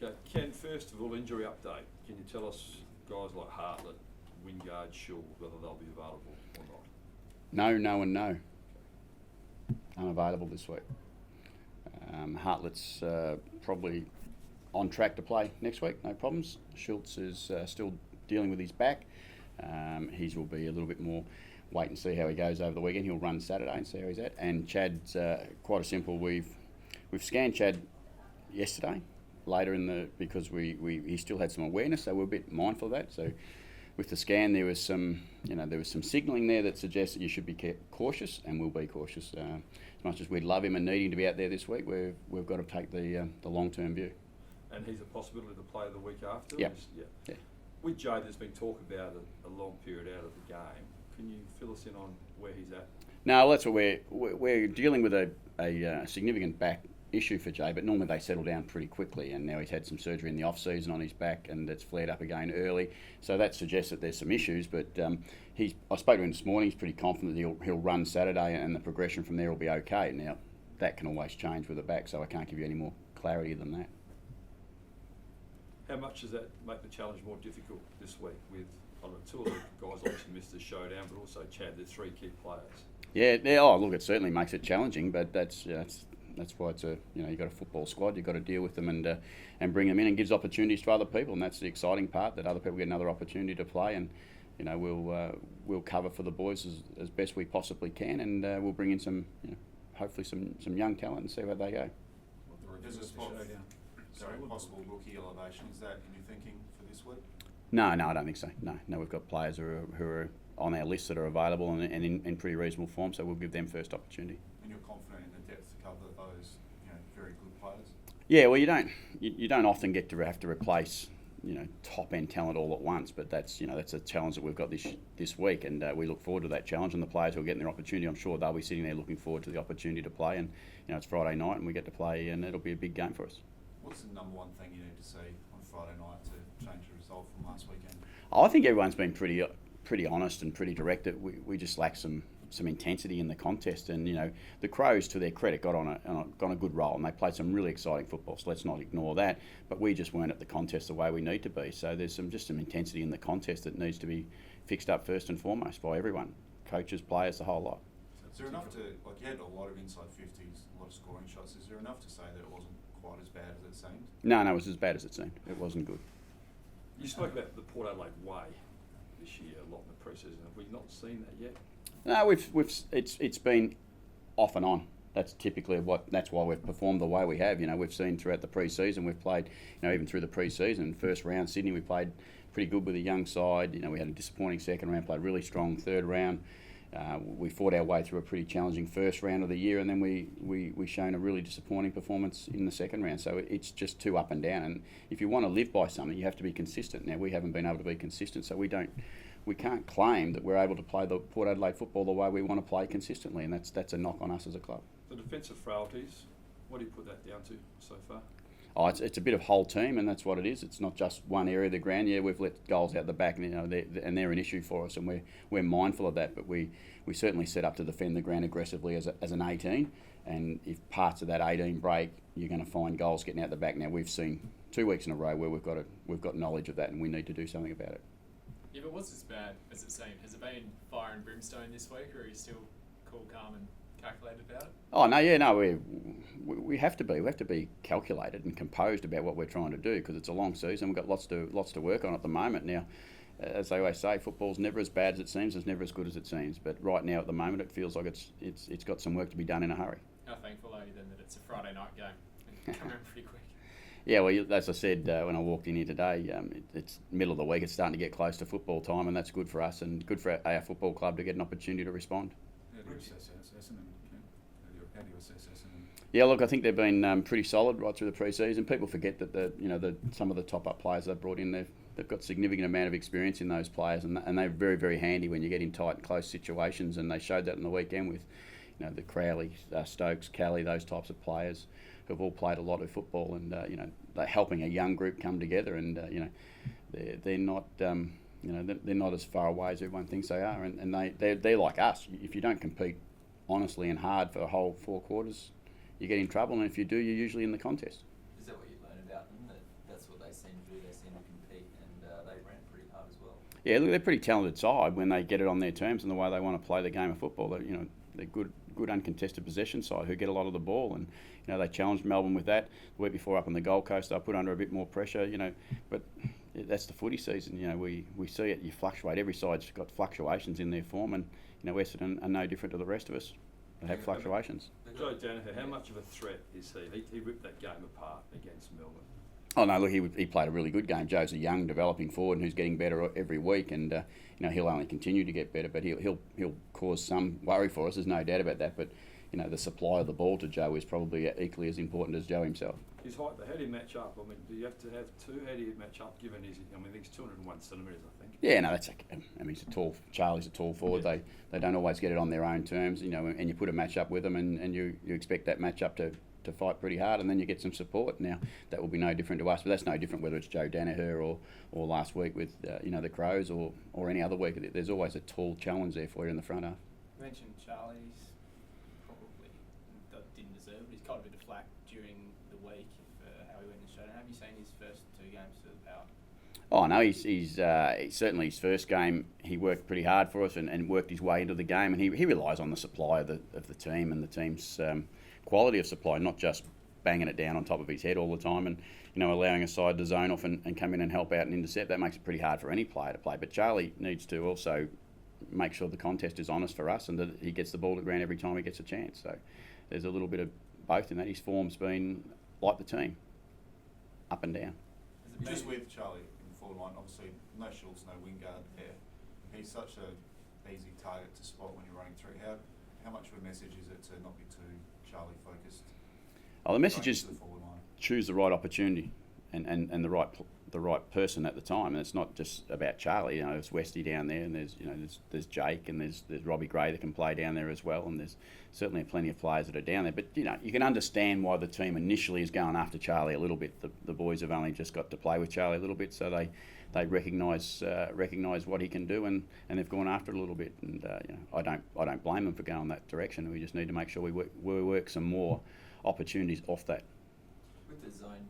Okay. Ken, first of all, injury update. Can you tell us guys like Hartlett, Wingard, Schull, whether they'll be available or not? No and no. Unavailable this week. Hartlett's probably on track to play next week, no problems. Schultz is still dealing with his back. His will be a little bit more wait and see how he goes over the weekend. He'll run Saturday and see how he's at. And Chad's quite a simple. We've scanned Chad yesterday, later in the because he still had some awareness, so we're a bit mindful of that. So with the scan, there was some signalling there that suggests that you should be cautious, and we'll be cautious. As much as we'd love him and need him to be out there this week, we've got to take the long-term view. And he's a possibility to play the week after? Yep. Yeah. With Jay, there's been talk about a long period out of the game. Can you fill us in on where he's at? No, that's what we're dealing with a significant back issue for Jay, but normally they settle down pretty quickly, and now he's had some surgery in the off-season on his back, and it's flared up again early, so that suggests that there's some issues, but I spoke to him this morning. He's pretty confident that he'll run Saturday, and the progression from there will be okay. Now, that can always change with the back, so I can't give you any more clarity than that. How much does that make the challenge more difficult this week with two of the guys obviously missed the showdown, but also Chad, the three key players? Yeah. Oh, look, it certainly makes it challenging, but that's why it's you've got a football squad. You've got to deal with them and bring them in, and gives opportunities to other people, and that's the exciting part, that other people get another opportunity to play, and we'll cover for the boys as best we possibly can, and we'll bring in some hopefully some young talent and see where they go. There's a spot. Sorry, possible rookie elevation. Is that in your thinking for this week? No, I don't think so. No, we've got players who are on our list that are available and in pretty reasonable form, so we'll give them first opportunity. And you're confident in the depth to cover those very good players? Yeah, well, you don't often get to have to replace top end talent all at once, but that's a challenge that we've got this week, and we look forward to that challenge. And the players who are getting their opportunity, I'm sure they'll be sitting there looking forward to the opportunity to play. And it's Friday night, and we get to play, and it'll be a big game for us. What's the number one thing you need to see on Friday night to change the result from last weekend? I think everyone's been pretty honest and pretty direct. That we just lack some intensity in the contest, and the Crows, to their credit, got on a good roll, and they played some really exciting football, so let's not ignore that, but we just weren't at the contest the way we need to be. So there's some intensity in the contest that needs to be fixed up first and foremost by everyone, coaches, players, the whole lot. So is there enough to, you had a lot of inside 50s, a lot of scoring shots, is there enough to say that it wasn't quite as bad as it seemed? No, it was as bad as it seemed. It wasn't good. You spoke about the Port Adelaide way this year a lot in the pre-season. Have we not seen that yet? No, it's been off and on. That's typically that's why we've performed the way we have. We've seen throughout the pre-season, we've played, even through the pre-season, first round Sydney, we played pretty good with a young side. We had a disappointing second round, played really strong third round. We fought our way through a pretty challenging first round of the year, and then we shown a really disappointing performance in the second round. So it's just too up and down. And if you want to live by something, you have to be consistent. Now, we haven't been able to be consistent, so we can't claim that we're able to play the Port Adelaide football the way we want to play consistently, and that's a knock on us as a club. The defensive frailties, what do you put that down to so far? Oh, it's a bit of whole team, and that's what it is. It's not just one area of the ground. Yeah, we've let goals out the back, and they're an issue for us, and we're mindful of that. But we certainly set up to defend the ground aggressively as an 18, and if parts of that 18 break, you're going to find goals getting out the back. Now we've seen 2 weeks in a row where we've got knowledge of that, and we need to do something about it. Yeah, but was as bad as it seemed? Has it been fire and brimstone this week, or are you still cool, calm, and calculated about it? Oh no, we have to be. We have to be calculated and composed about what we're trying to do, because it's a long season. We've got lots to work on at the moment. Now, as they always say, football's never as bad as it seems. It's never as good as it seems. But right now, at the moment, it feels like it's got some work to be done in a hurry. How thankful are you then that it's a Friday night game and come around pretty quick? Yeah, well, as I said when I walked in here today, it's middle of the week. It's starting to get close to football time, and that's good for us and good for our football club to get an opportunity to respond. How do you assess Essendon? How do you assess Essendon? Yeah, look, I think they've been pretty solid right through the pre-season. People forget that some of the top-up players they've brought in, they've got significant amount of experience in those players, and they're very, very handy when you get in tight and close situations. And they showed that in the weekend with, the Crowley, Stokes, Kelly, those types of players who've all played a lot of football, and they're helping a young group come together. And they're not. They're not as far away as everyone thinks they are, and they're like us. If you don't compete honestly and hard for a whole 4 quarters, you get in trouble, and if you do, you're usually in the contest. Is that what you learn about them, that Yeah, look, they're a pretty talented side when they get it on their terms and the way they want to play the game of football. They're good uncontested possession side who get a lot of the ball, and they challenged Melbourne with that the week before up on the Gold Coast. They put under a bit more pressure, but that's the footy season. We see it. You fluctuate. Every side's got fluctuations in their form, and Essendon are no different to the rest of us. They have fluctuations. Joe Danaher, how much of a threat is he? He ripped that game apart against Melbourne. Oh no! Look, he played a really good game. Joe's a young, developing forward who's getting better every week, and he'll only continue to get better. But he'll cause some worry for us. There's no doubt about that. But the supply of the ball to Joe is probably equally as important as Joe himself. His height, how do you match up? I mean, do you have to have two? How do you match up? Given he's 201 centimetres, I think. Yeah, no, that's. He's a tall. Charlie's a tall forward. Yeah. They don't always get it on their own terms, and you put a match up with them, and you expect that match up to fight pretty hard, and then you get some support. Now that will be no different to us, but that's no different whether it's Joe Danaher or last week with the Crows or any other week. There's always a tall challenge there for you in the front half. You mentioned Charlie's probably didn't deserve it. He's caught a bit of flack during the week for how he went and showed. Have you seen his first two games for the Power? Oh no, he's certainly his first game. He worked pretty hard for us and worked his way into the game, and he relies on the supply of the team and the team's quality of supply, not just banging it down on top of his head all the time and allowing a side to zone off and come in and help out and intercept. That makes it pretty hard for any player to play. But Charlie needs to also make sure the contest is honest for us and that he gets the ball to ground every time he gets a chance. So there's a little bit of both in that. His form's been like the team, up and down. Just with Charlie in the forward line, obviously no Schultz, no Wingard there. He's such a easy target to spot when you're running through. How much of a message is it to not be too Charlie focused? Oh, the message is The forward line? choose the right opportunity and the right person at the time. And it's not just about Charlie. There's Westy down there, and there's Jake, and there's Robbie Gray that can play down there as well. And there's certainly plenty of players that are down there. But you can understand why the team initially is going after Charlie a little bit. The boys have only just got to play with Charlie a little bit, so they recognise what he can do, and they've gone after it a little bit. And I don't blame them for going that direction. We just need to make sure we work some more opportunities off that. With the zone,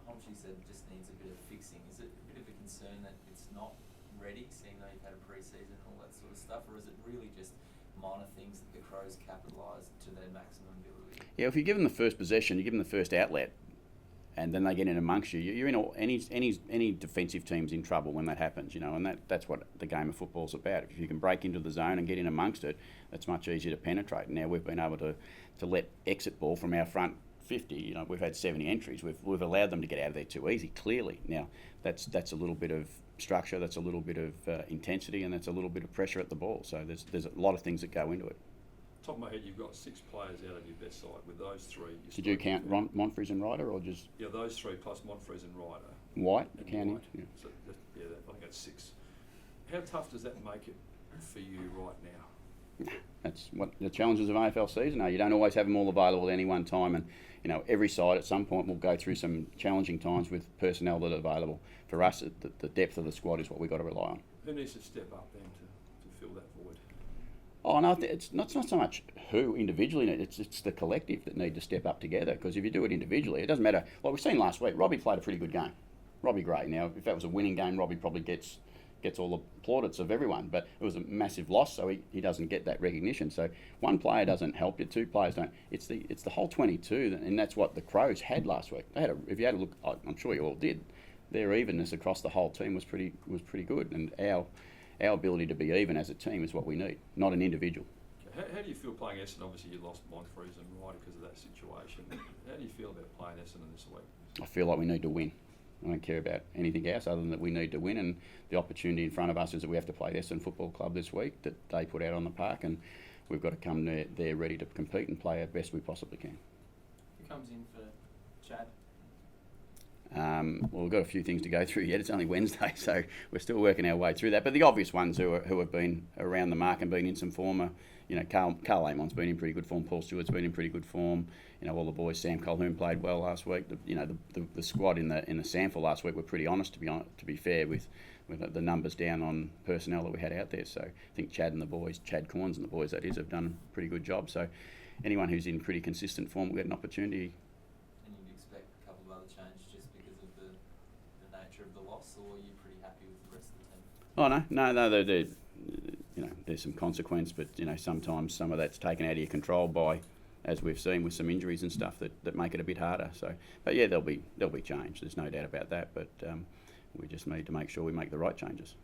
Homsey said just needs a bit of fixing. Is it a bit of a concern that it's not ready, seeing though you've had a pre-season and all that sort of stuff, or is it really just minor things that the Crows capitalise to their maximum ability? Yeah, if you give them the first possession, you give them the first outlet, and then they get in amongst you, you're in any defensive team's in trouble when that happens, and that's what the game of football's about. If you can break into the zone and get in amongst it, it's much easier to penetrate. Now we've been able to let exit ball from our front 50. We've had 70 entries. We've allowed them to get out of there too easy. Clearly, now that's a little bit of structure, that's a little bit of intensity, and that's a little bit of pressure at the ball. So there's a lot of things that go into it. Top of my head, you've got 6 players out of your best side. With those 3, Did you count Montfries and Ryder, or just? Yeah, those 3 plus Montfries and Ryder. White And counting? White. Yeah. So I think that's 6. How tough does that make it for you right now? That's what the challenges of AFL season are. You don't always have them all available at any one time, and every side at some point will go through some challenging times with personnel that are available. For us, the depth of the squad is what we've got to rely on. Who needs to step up then to fill that void? Oh no, it's not so much who individually. It's the collective that need to step up together. Because if you do it individually, it doesn't matter. Like we've seen last week, Robbie played a pretty good game. Robbie Gray. Now, if that was a winning game, Robbie probably gets all the plaudits of everyone. But it was a massive loss, so he doesn't get that recognition. So one player doesn't help you, 2 players don't. It's the whole 22, and that's what the Crows had last week. They had if you had a look, I'm sure you all did. Their evenness across the whole team was pretty good, and our ability to be even as a team is what we need, not an individual. How do you feel playing Essendon? Obviously, you lost Montfries and Ryder because of that situation. How do you feel about playing Essendon this week? I feel like we need to win. I don't care about anything else other than that we need to win, and the opportunity in front of us is that we have to play Essendon Football Club this week that they put out on the park, and we've got to come there ready to compete and play our best we possibly can. Who comes in for Chad? Well, we've got a few things to go through yet. It's only Wednesday, so we're still working our way through that. But the obvious ones who have been around the mark and been in some form are, Carl Amon's been in pretty good form. Paul Stewart's been in pretty good form. All the boys. Sam Colquhoun played well last week. The squad in the sample last week were pretty honest, to be fair, with the numbers down on personnel that we had out there. So I think Chad Corns and the boys that is, have done a pretty good job. So anyone who's in pretty consistent form will get an opportunity. And you'd expect a couple of other changes just because of the nature of the loss, or are you pretty happy with the rest of the team? Oh no. They're, you know, there's some consequence, but you know, sometimes some of that's taken out of your control by, as we've seen with some injuries and stuff that make it a bit harder. So, but yeah, there'll be change. There's no doubt about that. But we just need to make sure we make the right changes.